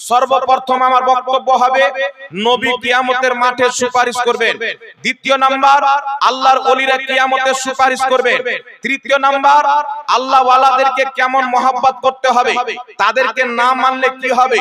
সর্বপ্রথম আমার বক্তব্য হবে নবী কিয়ামতের মাঠে সুপারিশ করবেন। দ্বিতীয় নাম্বার, আল্লাহর ওলিরা কিয়ামতের সুপারিশ করবেন। তৃতীয় নাম্বার, আল্লাহ ওয়ালাদেরকে কেমন মহব্বত করতে হবে, তাদেরকে না মানলে কি হবে।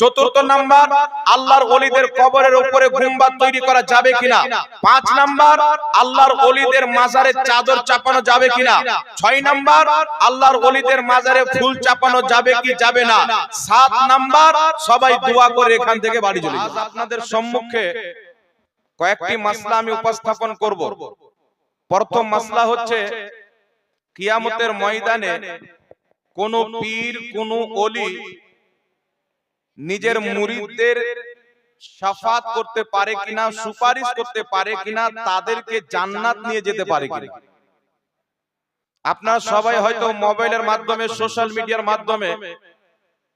চতুর্থ নাম্বার, আল্লাহর ওলিদের কবরের উপরে গুম্বাদ তৈরি করা যাবে কিনা। 5 নাম্বার, আল্লাহর ওলিদের মাজারে চাদর চাপানো যাবে কিনা। 6 নাম্বার, আল্লাহর ওলিদের মাজারে ফুল চাপানো যাবে কি যাবে না। 7 নাম্বার, সবাই দোয়া করে এখান থেকে বাড়ি চলে যাবে। আপনাদের সম্মুখে কয়েকটি মাসলা আমি উপস্থাপন করব। প্রথম মাসলা হচ্ছে কিয়ামতের ময়দানে কোন পীর কোন ওলি নিজের মুরিদদের শাফাত করতে পারে কিনা, সুপারিশ করতে পারে কিনা, তাদেরকে জান্নাত নিয়ে যেতে পারে কিনা। আপনারা সবাই হয়তো মোবাইলের মাধ্যমে, সোশ্যাল মিডিয়ার মাধ্যমে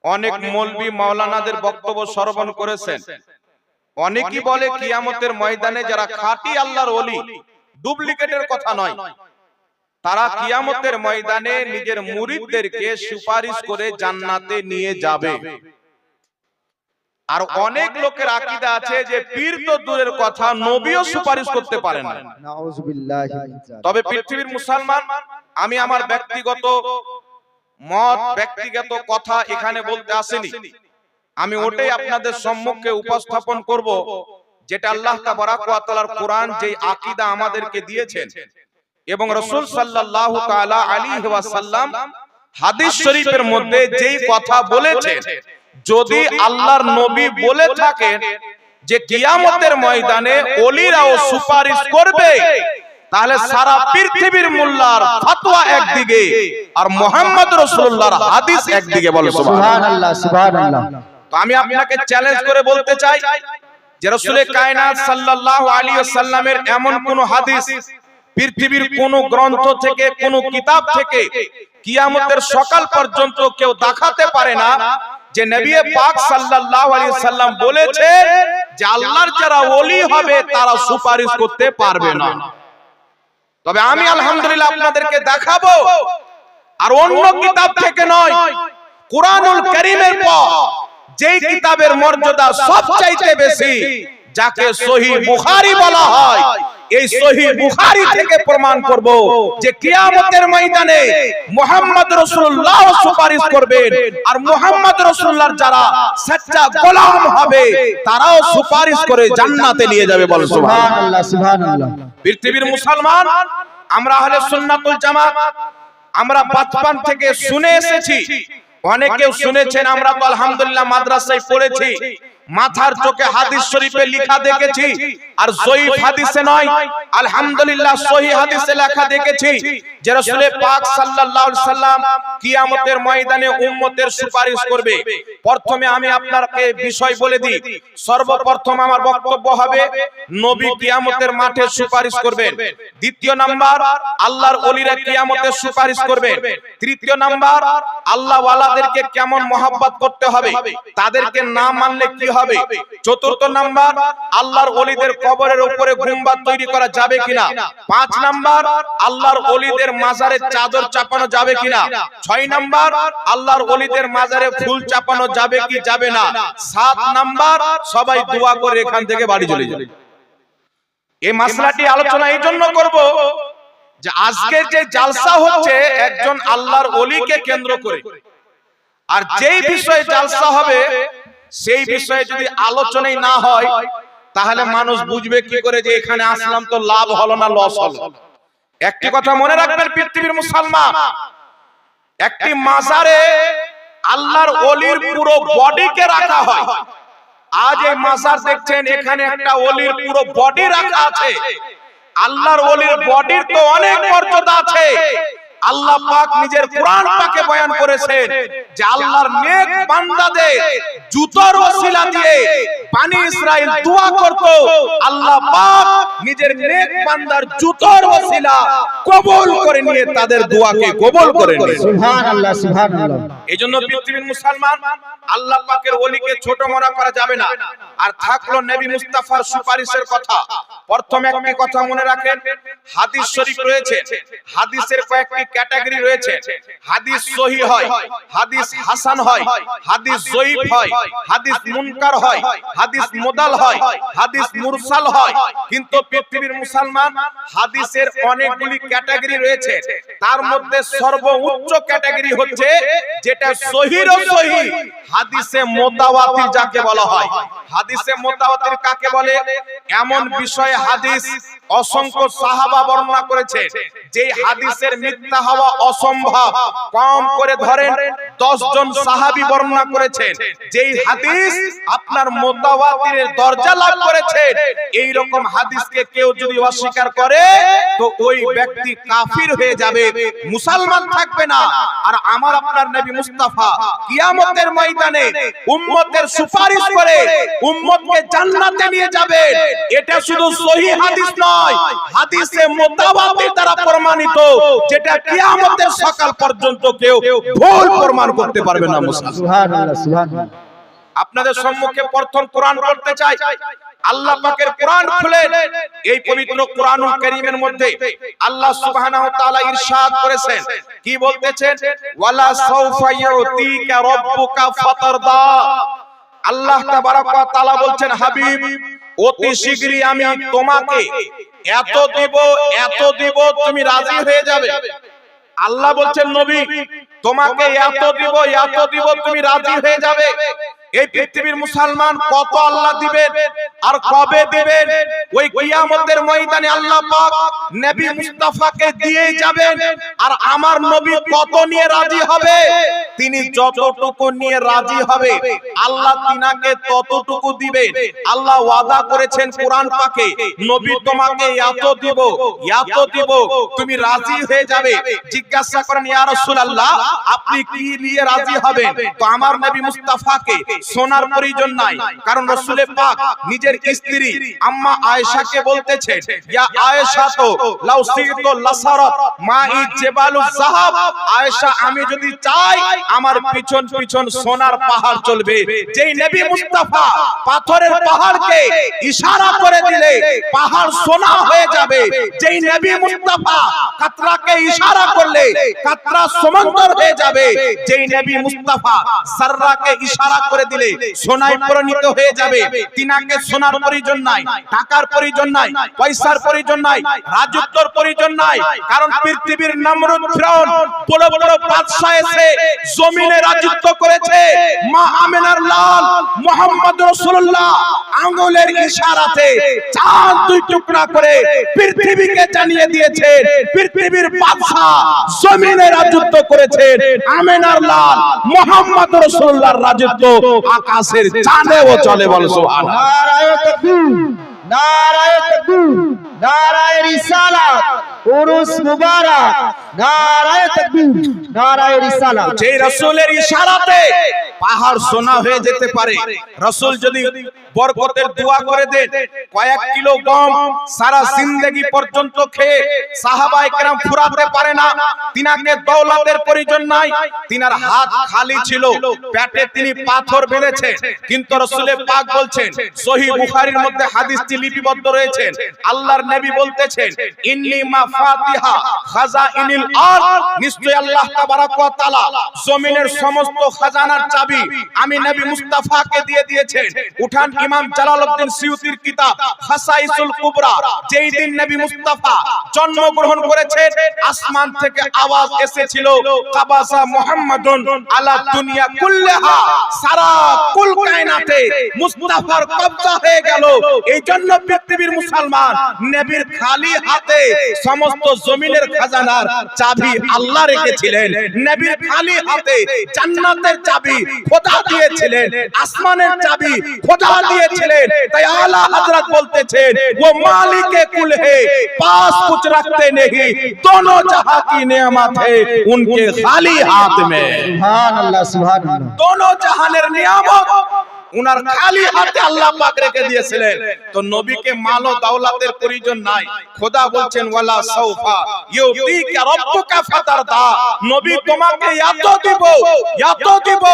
অনেক মৌলবি মাওলানাদের বক্তব্য শ্রবণ করেছেন। অনেকেই বলে কিয়ামতের ময়দানে যারা খাঁটি আল্লাহর ওলি, ডুপ্লিকেটের কথা নয়, তারা কিয়ামতের ময়দানে নিজের মুরিদদেরকে সুপারিশ করে জান্নাতে নিয়ে যাবে। আর অনেক লোকের আকীদা আছে যে পীর তো দূরের কথা, নবীও সুপারিশ করতে পারে না। তবে পৃথিবীর মুসলমান, আমি আমার ব্যক্তিগত মত, ব্যক্তিগত কথা এখানে বলতে আসেনি। আমি ওটাই আপনাদের সম্মুখে উপস্থাপন করব, যেটা আল্লাহ তাবারাক ওয়া তাআলার কোরআন যেই আকীদা আমাদেরকে দিয়েছেন এবং রাসূল সাল্লাল্লাহু তাআলা আলাইহি ওয়াসাল্লাম হাদিস শরীফের মধ্যে যেই কথা বলেছেন, যদি আল্লাহর নবী বলে থাকেন যে কিয়ামতের ময়দানে ওলিরাও সুপারিশ করবে, তাহলে সারা পৃথিবীর মোল্লার ফতোয়া একদিকে আর মুহাম্মদ রাসূলুল্লাহর হাদিস একদিকে। বলো সুবহানাল্লাহ, সুবহানাল্লাহ। তো আমি আপনাকে চ্যালেঞ্জ করে বলতে চাই যে রাসূলে কায়নাত সাল্লাল্লাহু আলাইহি ওয়াসাল্লামের এমন কোন হাদিস পৃথিবীর কোন গ্রন্থ থেকে, কোন কিতাব থেকে কিয়ামতের সকাল পর্যন্ত কেউ দেখাতে পারে না যে নবী পাক সাল্লাল্লাহু আলাইহি ওয়াসাল্লাম বলেছেন যে আল্লাহর যারা ওলি হবে তারা সুপারিশ করতে পারবে না। তবে আমি আলহামদুলিল্লাহ আপনাদেরকে দেখাবো, আর অন্য কিতাব থেকে নয়, কুরআনুল কারীমের পর যেই কিতাবের মর্যাদা সবচাইতে বেশি, যাকে সহিহ বুখারী বলা হয়, এই সহিহ বুখারী থেকে প্রমাণ করব যে কিয়ামতের ময়দানে মুহাম্মদ রাসূলুল্লাহ সুপারিশ করবেন, আর মুহাম্মদ রাসূলুল্লাহর যারা সচ্চা গোলাম হবে তারাও সুপারিশ করে জান্নাতে নিয়ে যাবে। বল সুবহানাল্লাহ, সুবহানাল্লাহ। পৃথিবীর মুসলমান, আমরা আহলে সুন্নাত ওয়াল জামাত, আমরা বাচপান থেকে শুনে এসেছি, অনেকেও শুনেছেন, আমরা তো আলহামদুলিল্লাহ মাদ্রাসায় পড়েছি, মাথার চোখে হাদিস শরীফে লেখা দেখেছি, আর জয়ীফ হাদিসে নয়, আলহামদুলিল্লাহ সহিহ হাদিসে লেখা দেখেছি যে রাসূল পাক সাল্লাল্লাহু আলাইহি সাল্লাম কিয়ামতের ময়দানে উম্মতের সুপারিশ করবে। প্রথমে আমি আপনাকে বিষয় বলে দিই। সর্বপ্রথম আমার বক্তব্য হবে নবী কিয়ামতের মাঠে সুপারিশ করবেন। দ্বিতীয় নাম্বার, আল্লাহর ওলিরা কিয়ামতের সুপারিশ করবেন। তৃতীয় নাম্বার, আল্লাহ ওয়ালাদেরকে কেমন মহব্বত করতে হবে, তাদেরকে না মানলে কি হবে। চতুর্থ নাম্বার, আল্লাহর ওলিদের কবরের উপরে গুম্বাদ তৈরি করা যাবে কিনা। 5 নাম্বার, আল্লাহর ওলিদের মাজারে চাদর চাপানো যাবে কিনা। 6 নাম্বার, আল্লাহর ওলিদের মাজারে ফুল চাপানো যাবে কি যাবে না। 7 নাম্বার, সবাই দোয়া করে এখান থেকে বাড়ি চলে যাবে। এই মাসলাটি আলোচনা এই জন্য করব যে আজকে যে জালসা হচ্ছে একজন আল্লাহর ওলিকে কেন্দ্র করে, আর যেই বিষয়ে জালসা হবে সেই বিষয়ে যদি আলোচনাই না হয়, তাহলে মানুষ বুঝবে কি করে যে এখানে আসলাম তো লাভ হলো না লস হলো। একটি কথা মনে রাখবেন পৃথিবীর মুসলমান, একটি মাজারে আল্লাহর ওলির পুরো বডিকে রাখা হয়। আজ এই মাজার দেখছেন, এখানে একটা ওলির পুরো বডি রাখা আছে। আল্লাহর ওলির বডির তো অনেক মর্যাদা আছে। আল্লাহ পাক নিজের কোরআন পাকে বয়ান করেছেন যে আল্লাহর নেক বান্দাদের জুতার ওসিলা দিয়ে বনি ইসরাইল দোয়া করত, আল্লাহ পাক নিজের নেক বান্দার জুতার ওসিলা কবুল করে নিয়ে তাদের দোয়াকে কবুল করে নিয়ে। সুবহানাল্লাহ, সুবহানাল্লাহ। এজন্য পৃথিবীর মুসলমান, আল্লাহ পাকের ওলিকে ছোট মনে করা যাবে না। আর থাকলো নবী মুস্তাফার সুপারিশের কথা, প্রথম একটি কথা মনে রাখেন, হাদিস শরীফ রয়েছে, হাদিসের কয়েকটি ক্যাটাগরি রয়েছে। হাদিস সহিহ হয়, হাদিস হাসান হয়, হাদিস যঈফ হয়, হাদিস মুনকার হয়, হাদিস মুদাল হয়, হাদিস মুরসাল হয়। কিন্তু পৃথিবীর মুসলমান হাদিসের অনেকগুলি ক্যাটাগরি রয়েছে, তার মধ্যে সর্বোচ্চ ক্যাটাগরি হচ্ছে যেটা সহিহ ও সহিহ, হাদিসে মুতাওয়াতির যাকে বলা হয়। হাদিসে মুতাওয়াতির কাকে বলে? এমন বিষয়ে হাদিস অসংখ্য সাহাবা বর্ণনা করেছে যে হাদিসের মিথ্যা হওয়া অসম্ভব। কম করে ধরেন 10 জন সাহাবী বর্ণনা করেছেন যেই হাদিস আপনার মুতাওয়াতিরের দরজা লাভ করেছে। এই রকম হাদিসকে কেউ যদি অস্বীকার করে তো ওই ব্যক্তি কাফির হয়ে যাবে, মুসলমান থাকবে না। আর আমার আপনার নবী মুস্তাফা কিয়ামতের ময়দানে উম্মতের সুপারিশ করে উম্মতকে জান্নাতে নিয়ে যাবে। এটা শুধু সহিহ হাদিস নয়, হাদিসে মুতাওয়াতির দ্বারা প্রমাণিত, যেটা কিয়ামতের সকাল পর্যন্ত কেউ ভুল প্রমাণ করতে পারবে না। সুবহানাল্লাহ, সুবহানাল্লাহ। আপনাদের সম্মুখে প্রথম কোরআন পড়তে চাই। আল্লাহ পাকের কোরআন খুলে এই পবিত্র কোরআনুল কারীমের মধ্যে আল্লাহ সুবহানাহু ওয়া তাআলা ইরশাদ করেছেন, কি বলতেছেন? ওয়ালা সাউফা ইউতিকা রাব্বুকা ফাতারদা। আল্লাহ তাবারক ওয়া তাআলা বলছেন, হাবিব অতি শীঘ্রই আমি তোমাকে এত দিব তুমি রাজি হয়ে যাবে। আল্লাহ বলছেন, নবী তোমাকে এত দিব তুমি রাজি হয়ে যাবে। এই পৃথিবীর মুসলমান কত আল্লাহ দিবেন আর কবে দিবেন? ওই কিয়ামতের ময়দানে আল্লাহ পাক নবী মুস্তাফাকে দিয়ে যাবেন। আর আমার নবী কত নিয়ে রাজি হবে? তিনি যতটুকু নিয়ে রাজি হবে আল্লাহ তিনাকে ততটুকু দিবেন। আল্লাহ ওয়াদা করেছেন কোরআন পাকে, নবী তোমাকে এত দিব তুমি রাজি হয়ে যাবে। জিজ্ঞাসা করেন, ইয়া রাসূলুল্লাহ আপনি কি নিয়ে রাজি হবেন? তো আমার নবী মুস্তাফাকে সোনার প্রয়োজন নাই, কারণ রাসূল পাক নিজের স্ত্রী আম্মা আয়েশাকে বলতেছেন, ইয়া আয়েশা তো লাউ সিরতু লাসারাত মাই জাবালুজ যাহাব। আয়েশা আমি যদি চাই আমার পিছন পিছন সোনার পাহাড় চলবে। যেই নবী মুস্তাফা পাথরের পাহাড়কে ইশারা করে দিলে পাহাড় সোনা হয়ে যাবে। যেই নবী মুস্তাফা কাতরাকে ইশারা করলে কাতরা সমুদ্র হয়ে যাবে। যেই নবী মুস্তাফা সাররাকে ইশারা করে দিলে সোনায় পরিণত হয়ে যাবে। তিনাকে সোনার প্রয়োজন নাই, টাকার প্রয়োজন নাই, পয়সার প্রয়োজন নাই, রাজত্বের প্রয়োজন নাই। কারণ পৃথিবীর নমরুদ ফিরাউন বড় বড় বাদশা এসে জমিনে রাজত্ব করেছে। মা আমিনার লাল মুহাম্মদ রাসূলুল্লাহ আঙ্গুলের ইশারাতে চাঁদ দুই টুকরা করে পৃথিবীকে জানিয়ে দিয়েছে পৃথিবীর বাদশা জমিনে রাজত্ব করেছেন। আমিনার লাল মুহাম্মদ রাসূলুল্লাহর রাজত্ব আকাশের চাঁদেও চলে। বল সুবহানাল্লাহ। নারায়ে তাকবীর, নারায়ে তাকবীর, নারায়ে রিসালাত, উরুস মুবারক, নারায়ে তাকবীর, নারায়ে রিসালাত। যেই রাসূলের ইশারাতে পাহাড় সোনা হয়ে যেতে পারে। রাসূল যদি বরকতের দোয়া করে দেন, কয়েক কিলো গম সারা জিন্দেগি পর্যন্ত খেয়ে সাহাবায়ে কেরাম ফুরাতে পারে না। তিনাকে দৌলতের প্রয়োজন নাই, তিনার হাত খালি ছিল, পেটে তিনি পাথর বেঁধেছেন। কিন্তু রাসূল পাক বলছেন, সহিহ বুখারীর মধ্যে হাদিসটি লিপিবদ্ধ রয়েছে, আল্লাহর নবী বলতেছেন, ইন্নী মাফাতিহা খাজাইনিল আরদ, নিশ্চয় আল্লাহ তাবারক ওয়া তাআলা জমিনের সমস্ত খাজানার চাবি আমি নবী মুস্তাফাকে দিয়ে দিয়েছেন। উঠান ইমাম জালালউদ্দিন সিউতির কিতাব খাসাইসুল কুবরা। যেই দিন নবী মুস্তাফা জন্মগ্রহণ করেছেন আসমান থেকে আওয়াজ এসেছিল, কাবাসা মুহাম্মাদুন আলা দুনিয়া কুল্লাহা, সারা কুল কায়নাতে মুস্তাফার কবজা হয়ে গেল। এইজন্য পৃথিবীর মুসলমান নবীর খালি হাতে সমস্ত জমিনের খাজানার চাবি আল্লাহ রেখেছিলেন। নবীর খালি হাতে জান্নাতের চাবি খোদা দিয়েছিলেন, আসমানের চাবি খোদা দিয়েছিলেন। তাই আলা হযরত বলতেছেন, वो मालिक कुल है पास कुछ रखते नहीं, दोनों जहां की नेमत है उनके खाली हाथ में। सुभान अल्लाह, सुभान अल्लाह। दोनों जहानेर नियामत উনার খালি হাতে আল্লাহ পাক রেখে দিয়েছিলেন। তো নবীকে মাল ও দাওলাতের প্রয়োজন নাই। খোদা বলছেন ওয়ালা সাউফা ইউতিকা রাব্বুকা ফাতারদা, নবী তোমাকে এত দিব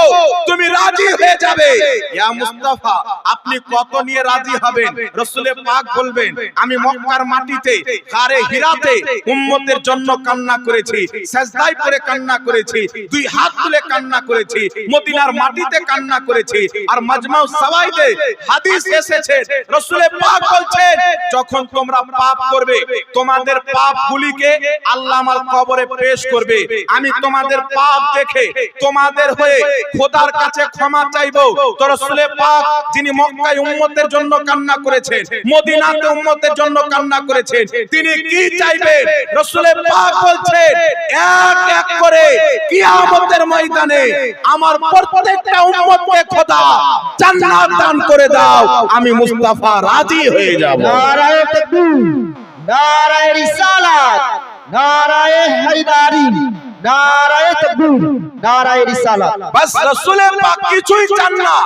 তুমি রাজি হয়ে যাবে। ইয়া মুস্তাফা আপনি কত নিয়ে রাজি হবেন? রাসূলে পাক বলবেন আমি মক্কার মাটিতে গারে হিরাতে উম্মতের জন্য কান্না করেছি, সিজদায় পড়ে কান্না করেছি, দুই হাত তুলে কান্না করেছি, মদিনার মাটিতে কান্না করেছি। আর মাজমাউ সাওয়াইদে হাদিস এসেছে রাসূলে পাক বলছেন যখন তোমরা পাপ করবে তোমাদের পাপগুলিকে আল্লাহ আমার কবরে পেশ করবে, আমি তোমাদের পাপ দেখে তোমাদের হয়ে খোদার কাছে ক্ষমা চাইবো। তো রাসূলে পাক যিনি মক্কায় উম্মতের জন্য কান্না করেছেন, মদিনাতে উম্মতের জন্য কান্না করেছেন, তিনি কি চাইবেন? রাসূলে পাক বলছেন এক এক করে কিয়ামতের ময়দানে আমার প্রত্যেকটা উম্মতকে খোদা জান্নাত দান করে দাও, আমি মুস্তাফা রাজি হয়ে যাব। নারায়ে তাকবীর, নারায়ে রিসালাত, নারায়ে হায়দারি, নারায়ে তাকবীর, নারায়ে রিসালাত। বাস রাসূলে পাক কিছুই চান না,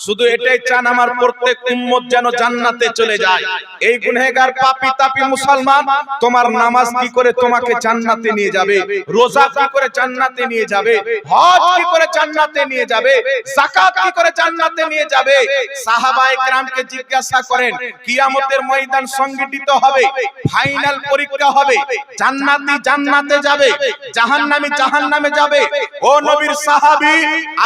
শুধু এটাই চান আমার প্রত্যেক উম্মত যেন জান্নাতে চলে যায়। এই গুনহগার পাপী তাপী মুসলমান তোমার নামাজ কি করে তোমাকে জান্নাতে নিয়ে যাবে? রোজা কি করে জান্নাতে নিয়ে যাবে? হজ কি করে জান্নাতে নিয়ে যাবে? যাকাত কি করে জান্নাতে নিয়ে যাবে? সাহাবায়ে কেরামকে জিজ্ঞাসা করেন কিয়ামতের ময়দান সংগঠিত হবে, ফাইনাল পরীক্ষা হবে, জান্নাতি জান্নাতে যাবে, জাহান্নামী জাহান্নামে যাবে। ও নবীর সাহাবী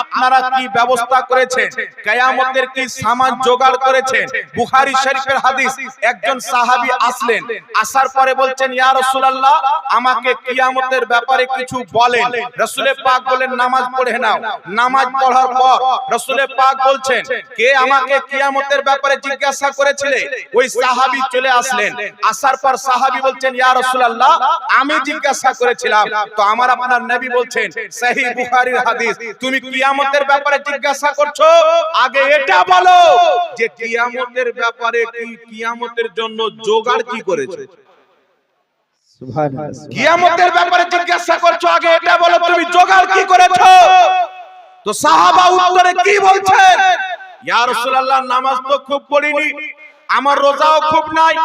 আপনারা কি ব্যবস্থা করেছেন? কিয়ামতের কি সামান জোগাড় করেছেন? বুখারী শরীফের হাদিস, একজন সাহাবী আসলেন, আসার পরে বলছেন ইয়া রাসূলুল্লাহ আমাকে কিয়ামতের ব্যাপারে কিছু বলেন। রাসূলে পাক বলেন নামাজ পড়ে নাও। নামাজ পড়ার পর রাসূলে পাক বলছেন কে আমাকে কিয়ামতের ব্যাপারে জিজ্ঞাসা করেছিলে? ওই সাহাবী চলে আসলেন, আসার পর সাহাবী বলছেন ইয়া রাসূলুল্লাহ আমি জিজ্ঞাসা করেছিলাম। তো আমার আপনার নবী বলছেন সহিহ বুখারীর হাদিস, তুমি কিয়ামতের ব্যাপারে জিজ্ঞাসা করছো, আগে এটা বলো যে কিয়ামতের ব্যাপারে কি কিয়ামতের জন্য জোগাড় কি করেছো? সুবহানাল্লাহ। কিয়ামতের ব্যাপারে জিজ্ঞাসা করছো, আগে এটা বলো তুমি জোগাড় কি করেছো? তো সাহাবা উত্তরে কি বলছেন? ইয়া রাসূলুল্লাহ নামাজ তো খুব পড়িনি, আমার রোজাও খুব নাই,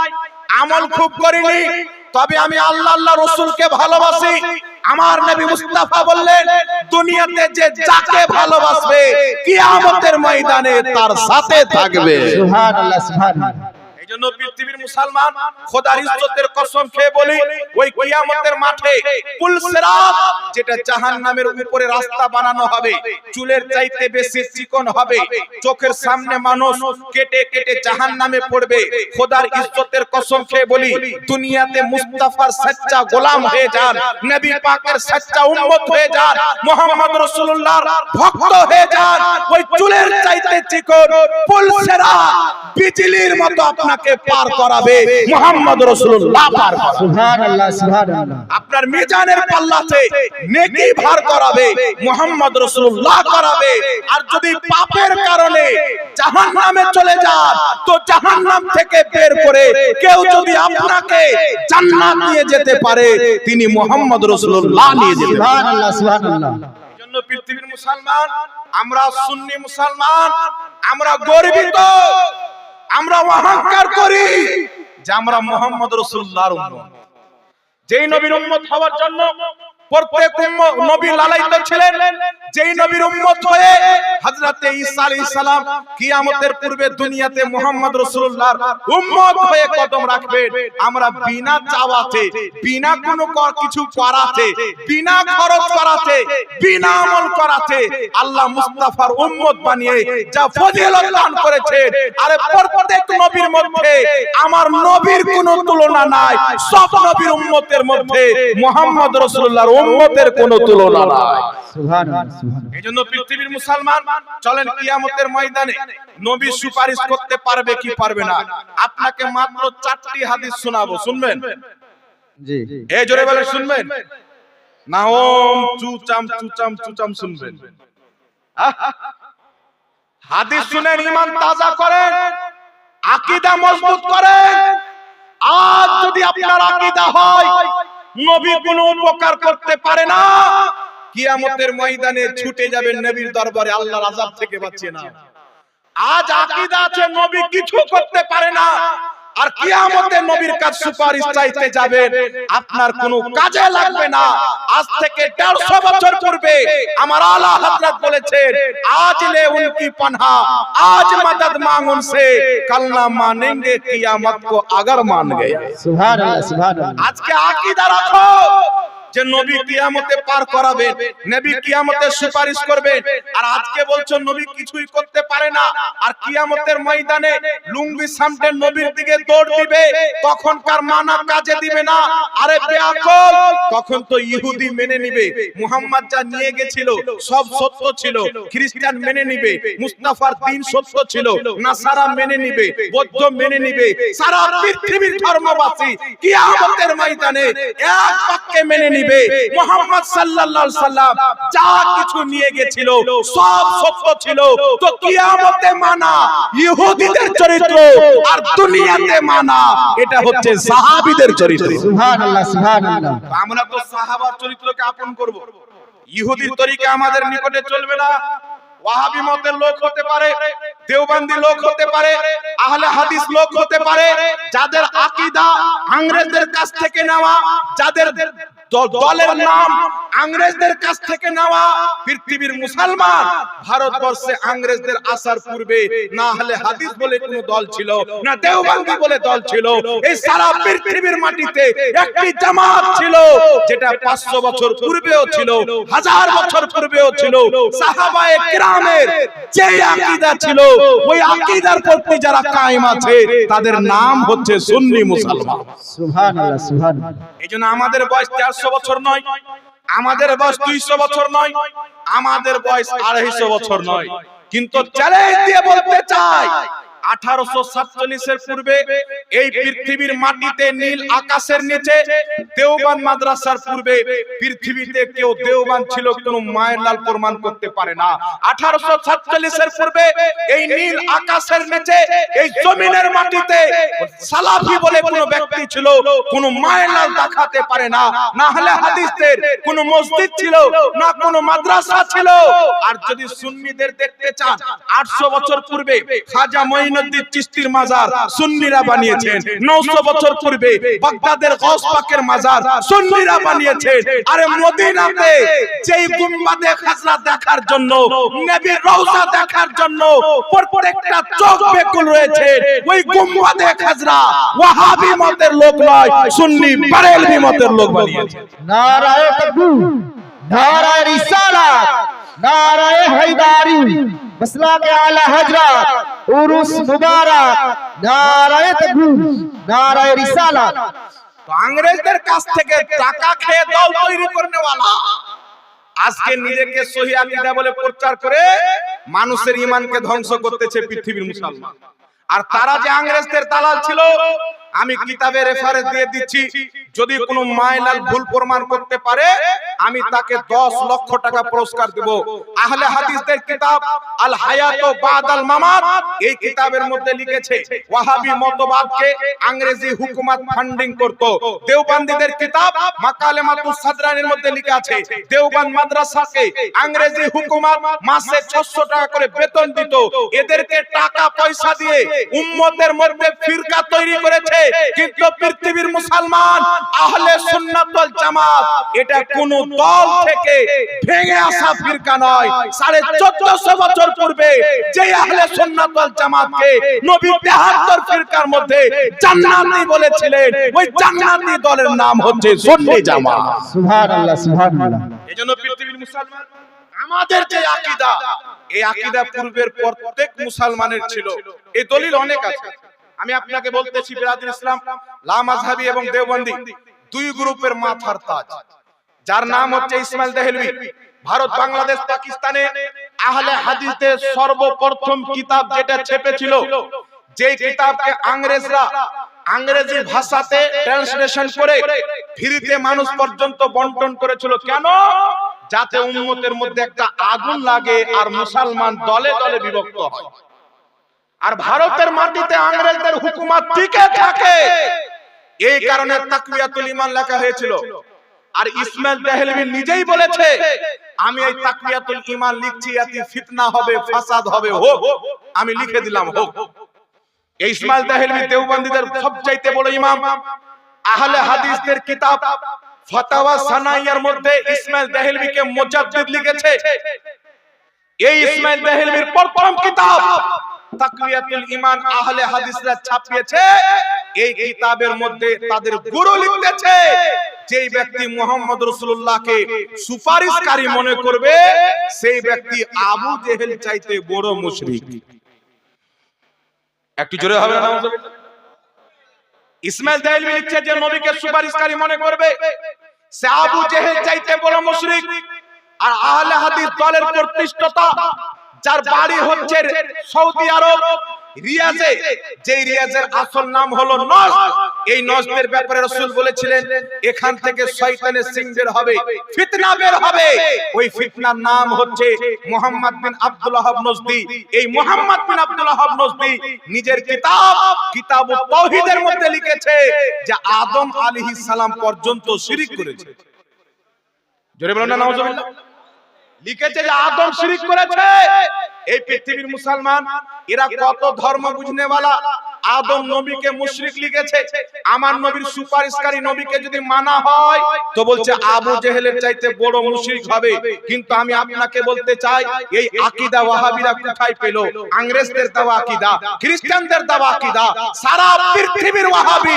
আমল খুব করিনি, তবে আমি আল্লাহ আল্লাহ রাসূলকে ভালোবাসি। আমার নবী মুস্তাফা বললেন দুনিয়াতে যে যাকে ভালোবাসবে কিয়ামতের ময়দানে তার সাথে থাকবে। সুবহানাল্লাহ, সুবহানাল্লাহ। এইজন্য পৃথিবীর মুসলমান খোদার ইজ্জতের কসম খেয়ে বলি ওই কিয়ামতের মাঠে পুল সিরাত যেটা জাহান্নামের উপরে রাস্তা বানানো হবে, চুলের চাইতে বেশি চিকন হবে, চোখের সামনে মানুষ কেটে কেটে জাহান্নামে পড়বে। খোদার ইজ্জতের কসম খেয়ে বলি দুনিয়াতে মুস্তাফার সচ্চা গোলাম হয়ে যান, নবী পাকের সচ্চা উম্মত হয়ে যান, মুহাম্মদ রাসূলুল্লাহর ভক্ত হয়ে যান, ওই চুলের চাইতে চিকন পুল সিরাত বিজলির মতো আপনাকে পার করাবে, মুহাম্মদ রাসূলুল্লাহ পার করাবে। সুবহানাল্লাহ, সুবহানাল্লাহ। আপনার মিজানের পাল্লাতে নেকি ভার করাবে, মুহাম্মদ রাসূলুল্লাহ করাবে। আর যদি পাপের কারণে জাহান্নামে চলে যান তো জাহান্নাম থেকে বের করে কেউ যদি আপনাকে জান্নাত নিয়ে যেতে পারে তিনি মুহাম্মদ রাসূলুল্লাহ নিয়ে যেতে পারে। সুবহানাল্লাহ, সুবহানাল্লাহ। এজন্য পৃথিবীর মুসলমান আমরা সুন্নি মুসলমান আমরা গর্বিত, আমরা অহংকার করি যে আমরা মুহাম্মদ রাসূলুল্লাহর উম্মত। যেই নবীর উম্মত হওয়ার জন্য প্রত্যেক নবী লালায়িত ছিলেন, যেই নবীর উম্মত হয়ে হযরতে ঈসা আলাইহিস সালাম কিয়ামতের পূর্বে দুনিয়াতে মুহাম্মদ রাসূলুল্লাহর উম্মত হয়ে কদম রাখবেন, আমরা বিনা চাওয়াতে, বিনা কোনো কিছু করাতে, বিনা খরচ করাতে, বিনা আমল করাতে আল্লাহ মুস্তাফার উম্মত বানিয়ে যা ফজিলত দান করেছেন, আরে প্রত্যেক নবীর মধ্যে আমার নবীর কোনো তুলনা নাই, সব নবীর উম্মতের মধ্যে মুহাম্মদ রাসূলুল্লাহর উম্মতের কোনো তুলনা নাই। সুবহানাল্লাহ, সুবহানাল্লাহ। এজন্য পৃথিবীর মুসলমান চলেন কিয়ামতের ময়দানে নবী সুপারিশ করতে পারবে কি পারবে না। আপনাকে মাত্র 4টি হাদিস শোনাবো, শুনবেন? জি। এই জোরে বলে শুনবেন না ওম চুচাম চুচাম চুচাম শুনবেন? হাদিস শুনেন, ঈমান তাজা করেন, আকীদা মজবুত করেন। আজ যদি আপনার আকীদা হয় নবী কোনো উপকার করতে পারে না, কিয়ামতের ময়দানে ছুটে যাবেন নবীর দরবারে আল্লাহর আযাব থেকে বাঁচিয়ে নাও। আজ আকীদা আছে নবী কিছু করতে পারে না, আর কিয়ামতে নবীর কাছে সুপারিশ চাইতে যাবেন, আপনার কোনো কাজে লাগবে না। আজ থেকে 150 বছর পূর্বে আমার আলা হযরত বলেছেন, আজ লে উনকি পানহা, আজ মদদ মাंग उनसे, कल ना मानेंगे कियामत को अगर मान गए। সুবহানাল্লাহ সুবহানাল্লাহ। আজকে আকীদা রাখো যে নবী কিয়ামতে পার করাবেন, নবী কিয়ামতে সুপারিশ করবেন, আর আজকে বলছো নবী কিছুই করতে পারে না, আর কিয়ামতের ময়দানে লুঙ্গি সামনে নবীর দিকে দৌড় দিবে, তখনকার মানা কাজে দিবে না। আরে বেয়াকল, তখন তো ইহুদি মেনে নিবে মুহাম্মদ যা নিয়ে গেছিল সব সত্য ছিল, খ্রিস্টান মেনে নিবে মুস্তাফার দ্বীন সত্য ছিল, নাসারা মেনে নিবে, বৌদ্ধ মেনে নিবে, সারা পৃথিবীর ধর্মবাসী কিয়ামতের ময়দানে এক বাক্যে মেনে নিবে মুহাম্মদ সাল্লাল্লাহু আলাইহি সাল্লাম যা কিছু নিয়ে গেছিল সব সত্য ছিল। তো কিয়ামতে মানা ইহুদিদের চরিত্র, আর দুনিয়াতে মানা এটা হচ্ছে সাহাবীদের চরিত্র। সুবহানাল্লাহ সুবহানাল্লাহ। আমরা তো সাহাবার চরিত্রকে আপন করব, ইহুদির তরিকা আমাদের নিকটে চলবে না। ওয়াহাবি মতের লোক হতে পারে, দেওবন্দি লোক হতে পারে, আহলে হাদিস লোক হতে পারে, যাদের আকীদা ইংরেজদের কাছ থেকে নেওয়া, যাদের দলের নাম ইংরেজদের কাছ থেকে নেওয়া। পৃথিবীর মুসলমান ভারতবর্ষে ইংরেজদের আসার পূর্বে না আহলে হাদিস বলে কোনো দল ছিল না, দেওবন্দি বলে দল ছিল। এই সারা পৃথিবীর মাটিতে একটি জামাত ছিল, যেটা 500 বছর পূর্বেও ছিল, 1000 বছর পূর্বেও ছিল। সাহাবায়ে কিরামের যে আকীদা ছিল, ওই আকীদার প্রতি যারা কায়েম আছে, তাদের নাম হচ্ছে সুন্নি মুসলমান। সুবহানাল্লাহ সুবহানাল্লাহ। এইজন্য আমাদের বয়স 400 বছর নয়, আমাদের বয়স 200 বছর নয়, আমাদের বয়স 250 বছর নয়, কিন্তু চ্যালেঞ্জ দিয়ে বলতে চাই 1847 এর পূর্বে এই পৃথিবীর মাটিতে নীল আকাশের নিচে দেওবন্দ মাদ্রাসার পূর্বে পৃথিবীতে কেউ দেওবন্দ ছিল কোনো মায়ের লাল প্রমাণ করতে পারে না। 1847 এর পূর্বে এই নীল আকাশের নিচে এই জমিনের মাটিতে সালাফি বলে কোনো ব্যক্তি ছিল কোনো মায়ের লাল দেখাতে পারে না, না হলে হাদিসের কোনো মসজিদ ছিল না, কোনো মাদ্রাসা ছিল। আর যদি সুন্নিদের দেখতে চান, 800 বছর পূর্বে খাজা মঈনুদ্দিন চিশতির মাজার সুন্নিরা বানিয়েছেন, 900 বছর পূর্বে বাগদাদের গৌস পাকের মাজার সুন্নিরা বানিয়েছেন। আরে মদিনাতে যেই গুম্বাদে খাজরা দেখার জন্য, নবীর রওজা দেখার জন্য প্রত্যেকটা চোখ বেকুল রয়েছে, ওই গুম্বাদে খাজরা ওয়াহাবি মতের লোক নয়, সুন্নি বারেলভি মতের লোক বানিয়েছে। নারায়ে তাকবীর, নারায়ে রিসালাত, নারায়ে হায়দারি, মাসলাকে আলা হযরত, উরুস মুবারক, নারায়ে তাকবীর, নারায়ে রিসালাত। তো ইংরেজদের কাছ থেকে টাকা খেয়ে দল তৈরি করনে ওয়ালা আজকে নিজেকে সহি আকীদা বলে প্রচার করে মানুষের ঈমানকে ধ্বংস করতেছে পৃথিবীর মুসলমান। আর তারা যে ইংরেজদের দালাল ছিল, আমি কিতাবে রেফারেন্স দিয়ে দিচ্ছি, যদি কোনো মাইলাল ভুল প্রমাণ করতে পারে আমি তাকে 10 লক্ষ টাকা পুরস্কার দেব। আহলে হাদিসদের কিতাব আল হায়াত বাদাল মামাত, এই কিতাবের মধ্যে লিখেছে ওয়াহাবি মতবাদকে ইংরেজি হুকুমত ফান্ডিং করত। দেওবন্দীদের কিতাব মাকালেমাতুস সাদরানির মধ্যে লেখা আছে দেওবন্দ মাদ্রাসাকে ইংরেজি হুকুমত মাসে 600 টাকা করে বেতন দিত। এদেরকে টাকা পয়সা দিয়ে উম্মতের মধ্যে ফিরকা তৈরি করেছে। কিন্তু পৃথিবীর মুসলমান আহলে সুন্নাত ওয়াল জামাত এটা কোন দল থেকে ভেঙে আসা ফিরকা নয়। 1450 বছর পূর্বে যে আহলে সুন্নাত ওয়াল জামাতকে নবী 73 ফিরকার মধ্যে জান্নাতি বলেছিলেন, ওই জান্নাতি দলের নাম হচ্ছে সুন্নি জামাত। সুবহানাল্লাহ সুবহানাল্লাহ। এজন্য পৃথিবীর মুসলমান আমাদের যে আকীদা, এই আকীদা পূর্বের প্রত্যেক মুসলমানের ছিল। এই দলিল অনেক আছে। আমি আপনাকে বলতেছি বিরাদুল ইসলাম লা মাযহাবী এবং দেওবন্দি দুই গ্রুপের মাথার তাজ, যার নাম হচ্ছে ইসমাইল দেহলভী। ভারত, বাংলাদেশ, পাকিস্তানে আহলে হাদিসের সর্বপ্রথম কিতাব যেটা ছেপেছিল, যে কিতাবকে ইংরেজরা ইংরেজি ভাষাতে ট্রান্সলেশন করে ফ্রিতে মানুষ পর্যন্ত বন্টন করেছিল। কেন? যাতে উম্মতের মধ্যে একটা আগুন লাগে আর মুসলমান দলে দলে বিভক্ত হয়, আর ভারতের মাটিতে ইংরেজদের হুকুমত টিকে থাকে। এই কারণে তাকওয়াতুল ঈমান লেখা হয়েছিল। আর ইসমাইল দেহলভী নিজেই বলেছে আমি এই তাকওয়াতুল ঈমান লিখছি, এতে ফিতনা হবে, ফাসাদ হবে, হোক, আমি লিখে দিলাম, হোক। এই ইসমাইল দেহলভী দেওবন্দীদের সবচাইতে বড় ইমাম। আহলে হাদিসদের কিতাব ফাতাওয়া সানাইয়ার মধ্যে ইসমাইল দেহলভীকে মুজাদ্দিদ লিখেছে। এই ইসমাইল দেহলভীর প্রথম কিতাব তাকওয়াতুল ঈমান আহলে হাদিসরা ছাপিয়েছে। এই কিতাবের মধ্যে তাদের গুরু লিখতেছে যেই ব্যক্তি মুহাম্মদ রাসূলুল্লাহকে সুপারিশকারী মনে করবে সেই ব্যক্তি আবু জেহেল চাইতে বড় মুশরিক। একটু জোরে হবে না? ইসমাইল দেহলভী লিখছে যে নবীকে সুপারিশকারী মনে করবে সে আবু জেহেল চাইতে বড় মুশরিক। আর আহলে হাদিস দলের প্রতিষ্ঠাতা যার বাড়ি হচ্ছে সৌদি আরব রিয়াজে, যেই রিয়াজের আসল নাম হলো নজদ, এই নজদের ব্যাপারে রাসূল বলেছিলেন এখান থেকে শয়তানের সিং বের হবে, ফিতনা বের হবে। ওই ফিতনার নাম হচ্ছে মুহাম্মদ বিন আব্দুল ওয়াহাব নজদি। এই মুহাম্মদ বিন আব্দুল ওয়াহাব নজদি নিজের কিতাবুত তাওহীদের মধ্যে লিখেছে যে আদম আলাইহিস সালাম পর্যন্ত শিরক করেছে। জোরে বলেন না নাউজুবিল্লাহ। লিখেছে যে আদম শিরক করেছে। এই পৃথিবীর মুসলমান এরা কত ধর্ম বুঝনেওয়ালা, আদম নবীকে মুশরিক লিখেছে। আমার নবীর সুপারিশকারী নবীকে যদি মানা হয় তো বলছে আবু জেহেলের চাইতে বড় মুশরিক হবে। কিন্তু আমি আপনাকে বলতে চাই এই আকীদা ওয়াহাবীরা কোথায় পেল? ইংরেজদের দেওয়া আকীদা, খ্রিস্টানদের দেওয়া আকীদা। সারা পৃথিবীর ওয়াহাবী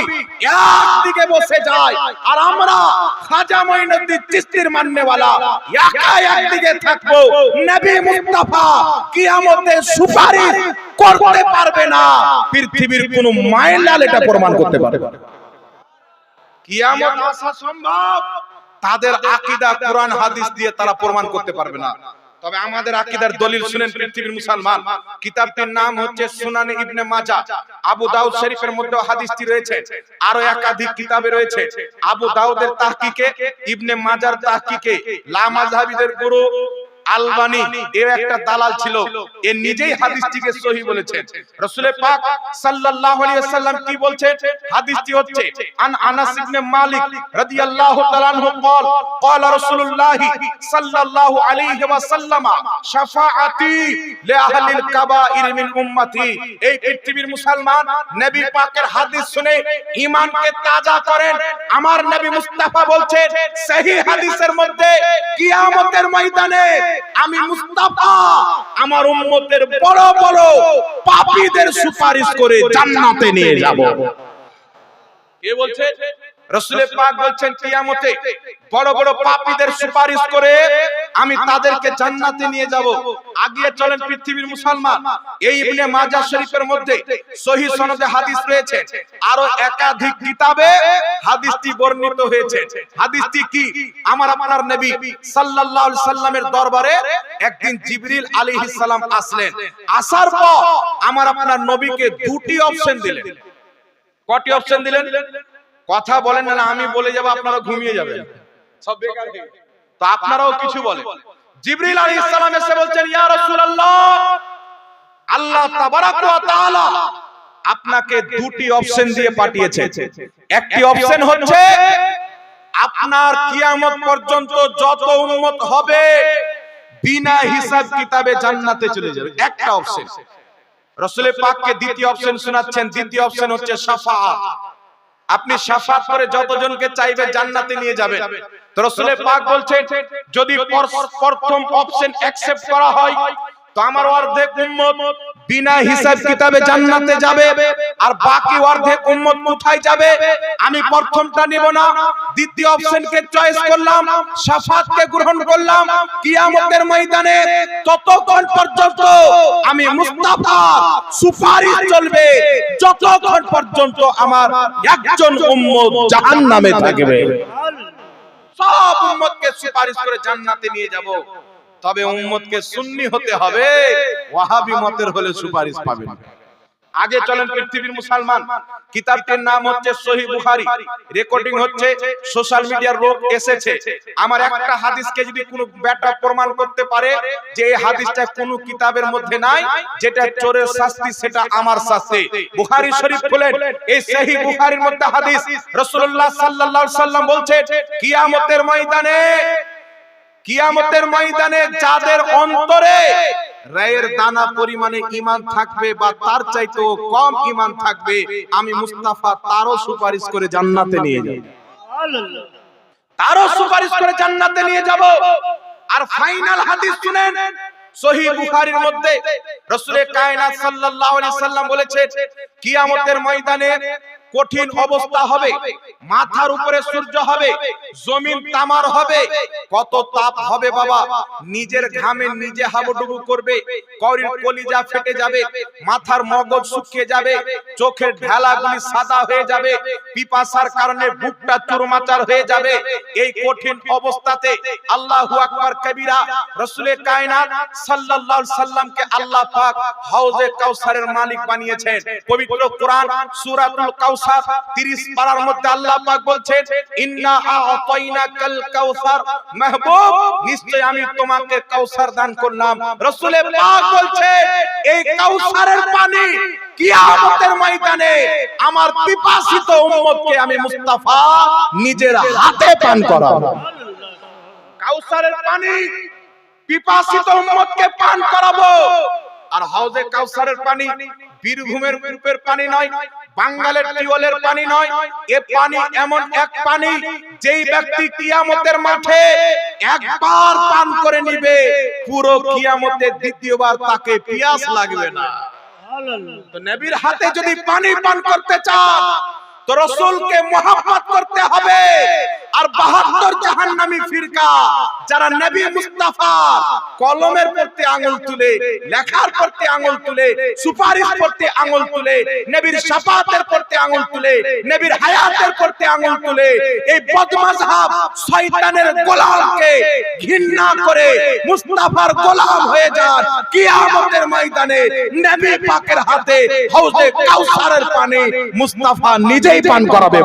একদিকে বসে যায় আর আমরা খাজা মঈনুদ্দিন চিশতির মাননেওয়ালা একাই একদিকে থাকবো। নবী মুস্তাফা কিয়ামতে সুপারিশ করতে পারবে না, পৃথিবীর কোন মাইলাল এটা প্রমাণ করতে পারবে না। কিয়ামত আসা সম্ভব, তাদের আকীদা কোরআন হাদিস দিয়ে তারা প্রমাণ করতে পারবে না। তবে আমাদের আকীদার দলিল শুনেন পৃথিবীর মুসলমান। কিতাবটির নাম হচ্ছে সুনানে ইবনে মাজাহ। আবু দাউদ শরীফের মধ্যে হাদিসটি রয়েছে, আরো একাধিক কিতাবে রয়েছে। আবু দাউদের তাহকিকে, ইবনে মাজাহর তাহকিকে লা মাযহাবীদের গুরু আলবানী এর একটা দালাল ছিল, এ নিজেই হাদিসটিকে সহিহ বলেছেন। রাসূল পাক সাল্লাল্লাহু আলাইহি ওয়াসাল্লাম কি বলছেন? হাদিসটি হচ্ছে আন আনাস ইবনে মালিক রাদিয়াল্লাহু তাআলা আনহু قال قال رسول الله صلى الله عليه وسلم শাফাআতি লিআহলিল কাবাইর মিন উম্মতি। এই পৃথিবীর মুসলমান নবী পাকের হাদিস শুনে ঈমানকে তাজা করেন। আমার নবী মুস্তাফা বলছেন সহিহ হাদিসের মধ্যে কিয়ামতের ময়দানে আমি মুস্তাফা আমার উম্মতের বড় বড় পাপীদের সুপারিশ করে জান্নাতে নিয়ে যাব। কে বলছে? রাসূল পাক বলছেন কিয়ামতে বড় বড় পাপীদের সুপারিশ করে আমি তাদেরকে জান্নাতে নিয়ে যাব। আগিয়ে চলেন পৃথিবীর মুসলমান। এই ইবনে মাজাহ শরীফের মধ্যে সহিহ সনদে হাদিস রয়েছে, আরো একাধিক কিতাবে হাদিসটি বর্ণিত হয়েছে। হাদিসটি কি? আমার আপনার নবী সাল্লাল্লাহু আলাইহি সাল্লামের দরবারে একদিন জিবরিল আলাইহিস সালাম আসলেন। আসার পর আমার আপনার নবীকে দুটি অপশন দিলেন। কয়টি অপশন দিলেন? কথা বলেন না, আমি বলে যাব আপনারা ঘুমিয়ে যাবেন, সব বেকার হয়ে যাবে। তো আপনারাও কিছু বলেন। জিবরিল আলাইহিস সালাম এসে বলছেন ইয়া রাসূলুল্লাহ, আল্লাহ তাবারাক ওয়া তাআলা আপনাকে দুটি অপশন দিয়ে পাঠিয়েছে। একটি অপশন হচ্ছে আপনার কিয়ামত পর্যন্ত যত উম্মত হবে বিনা হিসাব কিতাবে জান্নাতে চলে যাবে, একটা অপশন। রাসূল পাককে দ্বিতীয় অপশন শোনাচ্ছেন। দ্বিতীয় অপশন হচ্ছে শাফাআত। আপনি শাফাআত করে যতজনকে চাইবে জান্নাতে নিয়ে যাবেন। তো রাসূল পাক বলছেন যদি প্রথম অপশন অ্যাকসেপ্ট করা হয় তো আমার অর্ধেক উম্মত বিনা হিসাব কিতাবে জান্নাতে যাবে, আর বাকি অর্ধেক উম্মত কোথায় যাবে? আমি প্রথমটা নিব না, দ্বিতীয় অপশনকে চয়েস করলাম, শাফাআতকে গ্রহণ করলাম। কিয়ামতের ময়দানে ততক্ষণ পর্যন্ত আমি মুস্তাফা সুপারিশ চলবে যতক্ষণ পর্যন্ত আমার একজন উম্মত জাহান্নামে থাকবে। সব উম্মতকে সুপারিশ করে জান্নাতে নিয়ে যাব। তবে উম্মতকে সুন্নি হতে হবে, ওয়াহাবি মতের হলে সুপারিশ পাবে না। আগে চলেন পৃথিবীর মুসলমান, কিতাবটির নাম হচ্ছে সহিহ বুখারী, রেকর্ডিং হচ্ছে, সোশ্যাল মিডিয়ার লোক এসেছে। আমার একটা হাদিসকে যদি কোনো ব্যাটা প্রমাণ করতে পারে যে এই হাদিসটা কোনো কিতাবের মধ্যে নাই, যেটা চোরের শাস্তি সেটা আমার শাস্তি। বুখারী শরীফ খুলেন, এই সহিহ বুখারীর মধ্যে হাদিস, রাসূলুল্লাহ সাল্লাল্লাহু আলাইহি সাল্লাম বলছেন, কিয়ামতের ময়দানে যাদের অন্তরে রায়ের দানা পরিমাণে ঈমান থাকবে বা তার চাইতেও কম ঈমান থাকবে, আমি মুস্তাফা তারও সুপারিশ করে জান্নাতে নিয়ে যাব। তারও সুপারিশ করে জান্নাতে নিয়ে যাব। আর ফাইনাল হাদিস শুনেন, সহিহ বুখারীর মধ্যে রাসূলে কায়নাত সাল্লাল্লাহু আলাইহি সাল্লাম বলেছেন, কিয়ামতের ময়দানে কঠিন অবস্থা হবে, মাথার উপরে সূর্য হবে, জমিন তামার হবে, কত তাপ হবে বাবা, নিজের ঘামে নিজে হাবুডুবু করবে, কওরির কলিজা ফেটে যাবে, মাথার মগজ শুকিয়ে যাবে, চোখের ঢালাগুলি সাদা হয়ে যাবে, পিপাসার কারণে বুকটা চুরমাচার হয়ে যাবে। এই কঠিন অবস্থাতে আল্লাহু আকবার কবীরা রাসূলে কায়নাত সাল্লাল্লাহু আলাইহি সাল্লামকে আল্লাহ পাক হাউজে কাউসারের মালিক বানিয়েছেন। পবিত্র কোরআন সূরাতুল কাউসার 30 পারার মধ্যে আল্লাহ পাক বলছেন, ইন্না আ'তাইনাকাল কাউসার, মাহবুব নিশ্চয় আমি তোমাকে কাউসার দান করলাম। রাসূল পাক বলছেন, এই কাউসারের পানি কিয়ামতের ময়দানে আমার পিপাসিত উম্মতকে আমি মুস্তাফা নিজের হাতে পান করাবো। কাউসারের পানি পিপাসিত উম্মতকে পান করাবো। আর হাউজে কাউসারের পানি বীরভূমের কূপের পানি নয়, বাঙ্গালের টিউবওয়েলের পানি নয়, এ পানি এমন এক পানি যেই ব্যক্তি কিয়ামতের মাঠে একবার পান করে নিবে, পুরো কিয়ামতে দ্বিতীয়বার তাকে পিয়াস লাগবে না। তো নবীর হাতে যদি পানি পান করতে চান তো রাসূলকে মুহাব্বত করতে হবে। আর 72 জাহান্নামী ফিরকা যারা নবী মুস্তাফার কলমের প্রতি আঙ্গুল তুলে, লেখার প্রতি আঙ্গুল তুলে, সুপারিশ প্রতি আঙ্গুল তুলে, নবীর শাফাআতের প্রতি আঙ্গুল তুলে, নবীর হায়াতের প্রতি আঙ্গুল তুলে, এই বদমাযহাব শয়তানের গোলামকে ঘৃণা করে মুস্তাফার গোলাম হয়ে যান, কিয়ামতের ময়দানে নবী পাকের হাতে হাউজে কাউসারের পানি মুস্তাফা নিজেই পান করাবে।